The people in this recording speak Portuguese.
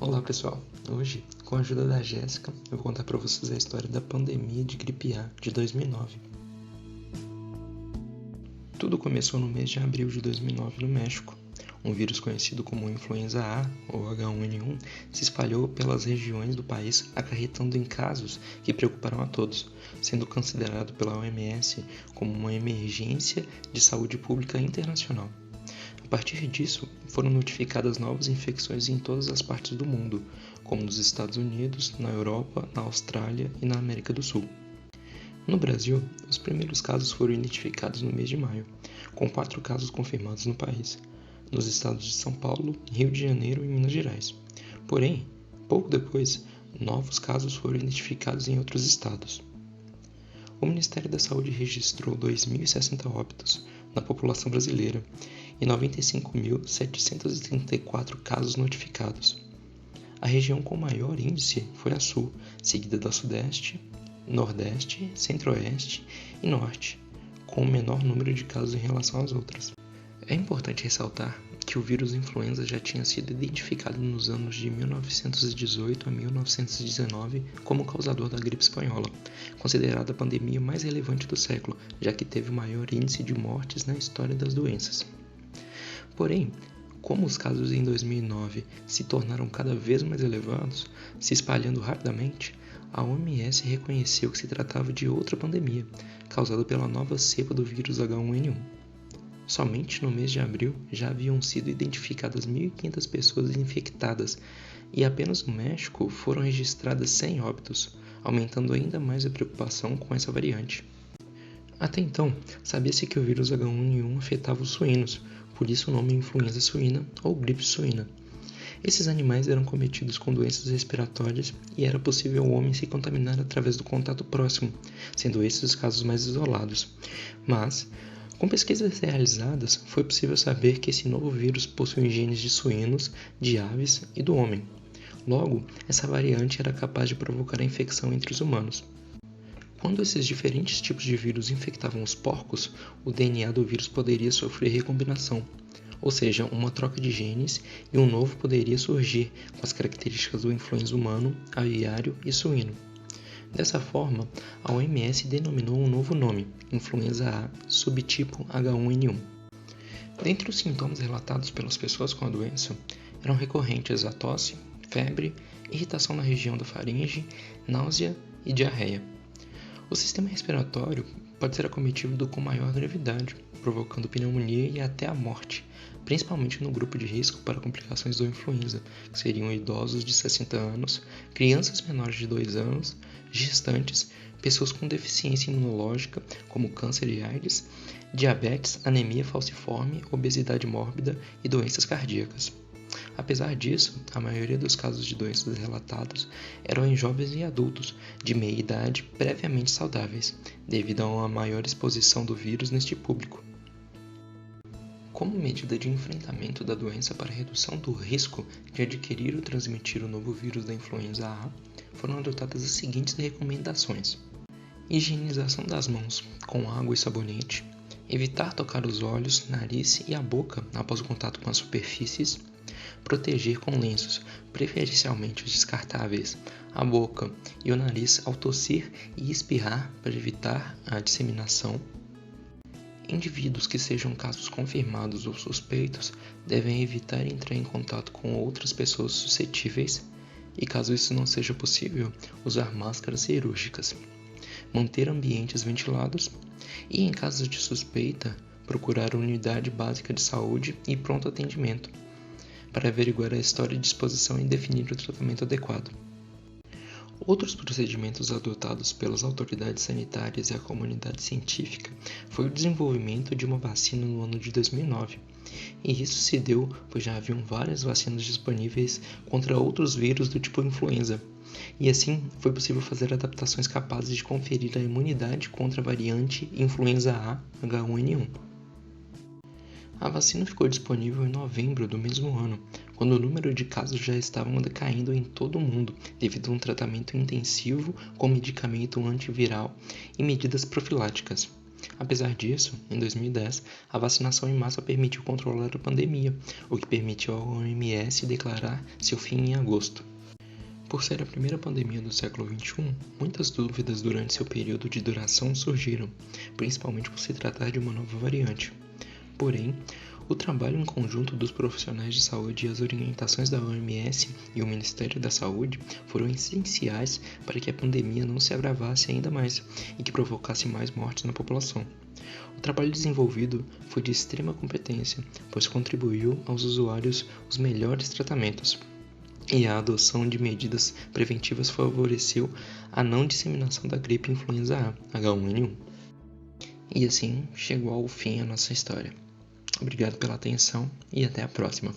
Olá pessoal, hoje, com a ajuda da Jéssica, eu vou contar para vocês a história da pandemia de gripe A de 2009. Tudo começou no mês de abril de 2009 no México. Um vírus conhecido como influenza A, ou H1N1, se espalhou pelas regiões do país, acarretando em casos que preocuparam a todos, sendo considerado pela OMS como uma emergência de saúde pública internacional. A partir disso, foram notificadas novas infecções em todas as partes do mundo, como nos Estados Unidos, na Europa, na Austrália e na América do Sul. No Brasil, os primeiros casos foram identificados no mês de maio, com 4 casos confirmados no país, nos estados de São Paulo, Rio de Janeiro e Minas Gerais. Porém, pouco depois, novos casos foram identificados em outros estados. O Ministério da Saúde registrou 2.060 óbitos na população brasileira e 95.734 casos notificados. A região com maior índice foi a Sul, seguida da Sudeste, Nordeste, Centro-Oeste e Norte, com o menor número de casos em relação às outras. É importante ressaltar que o vírus influenza já tinha sido identificado nos anos de 1918 a 1919 como causador da gripe espanhola, considerada a pandemia mais relevante do século, já que teve o maior índice de mortes na história das doenças. Porém, como os casos em 2009 se tornaram cada vez mais elevados, se espalhando rapidamente, a OMS reconheceu que se tratava de outra pandemia, causada pela nova cepa do vírus H1N1. Somente no mês de abril já haviam sido identificadas 1.500 pessoas infectadas e apenas no México foram registradas 100 óbitos, aumentando ainda mais a preocupação com essa variante. Até então, sabia-se que o vírus H1N1 afetava os suínos, por isso o nome influenza suína ou gripe suína. Esses animais eram cometidos com doenças respiratórias e era possível o homem se contaminar através do contato próximo, sendo esses os casos mais isolados. Mas, com pesquisas realizadas, foi possível saber que esse novo vírus possui genes de suínos, de aves e do homem. Logo, essa variante era capaz de provocar a infecção entre os humanos. Quando esses diferentes tipos de vírus infectavam os porcos, o DNA do vírus poderia sofrer recombinação, ou seja, uma troca de genes, e um novo poderia surgir com as características do influenza humano, aviário e suíno. Dessa forma, a OMS denominou um novo nome, influenza A, subtipo H1N1. Dentre os sintomas relatados pelas pessoas com a doença, eram recorrentes a tosse, febre, irritação na região da faringe, náusea e diarreia. O sistema respiratório pode ser acometido com maior gravidade, provocando pneumonia e até a morte, principalmente no grupo de risco para complicações do influenza, que seriam idosos de 60 anos, crianças menores de 2 anos, gestantes, pessoas com deficiência imunológica, como câncer e AIDS, diabetes, anemia falciforme, obesidade mórbida e doenças cardíacas. Apesar disso, a maioria dos casos de doenças relatados eram em jovens e adultos de meia idade previamente saudáveis, devido a uma maior exposição do vírus neste público. Como medida de enfrentamento da doença para redução do risco de adquirir ou transmitir o novo vírus da influenza A, foram adotadas as seguintes recomendações: higienização das mãos com água e sabonete, evitar tocar os olhos, nariz e a boca após o contato com as superfícies, proteger com lenços, preferencialmente os descartáveis, a boca e o nariz ao tossir e espirrar para evitar a disseminação. Indivíduos que sejam casos confirmados ou suspeitos devem evitar entrar em contato com outras pessoas suscetíveis e, caso isso não seja possível, usar máscaras cirúrgicas. Manter ambientes ventilados e, em casos de suspeita, procurar a unidade básica de saúde e pronto atendimento, para averiguar a história de exposição e definir o tratamento adequado. Outros procedimentos adotados pelas autoridades sanitárias e a comunidade científica foi o desenvolvimento de uma vacina no ano de 2009, e isso se deu pois já haviam várias vacinas disponíveis contra outros vírus do tipo influenza, e assim foi possível fazer adaptações capazes de conferir a imunidade contra a variante influenza A H1N1. A vacina ficou disponível em novembro do mesmo ano, quando o número de casos já estavam decaindo em todo o mundo devido a um tratamento intensivo com medicamento antiviral e medidas profiláticas. Apesar disso, em 2010, a vacinação em massa permitiu controlar a pandemia, o que permitiu à OMS declarar seu fim em agosto. Por ser a primeira pandemia do século XXI, muitas dúvidas durante seu período de duração surgiram, principalmente por se tratar de uma nova variante. Porém, o trabalho em conjunto dos profissionais de saúde e as orientações da OMS e o Ministério da Saúde foram essenciais para que a pandemia não se agravasse ainda mais e que provocasse mais mortes na população. O trabalho desenvolvido foi de extrema competência, pois contribuiu aos usuários os melhores tratamentos, e a adoção de medidas preventivas favoreceu a não disseminação da gripe influenza A, H1N1. E assim chegou ao fim a nossa história. Obrigado pela atenção e até a próxima.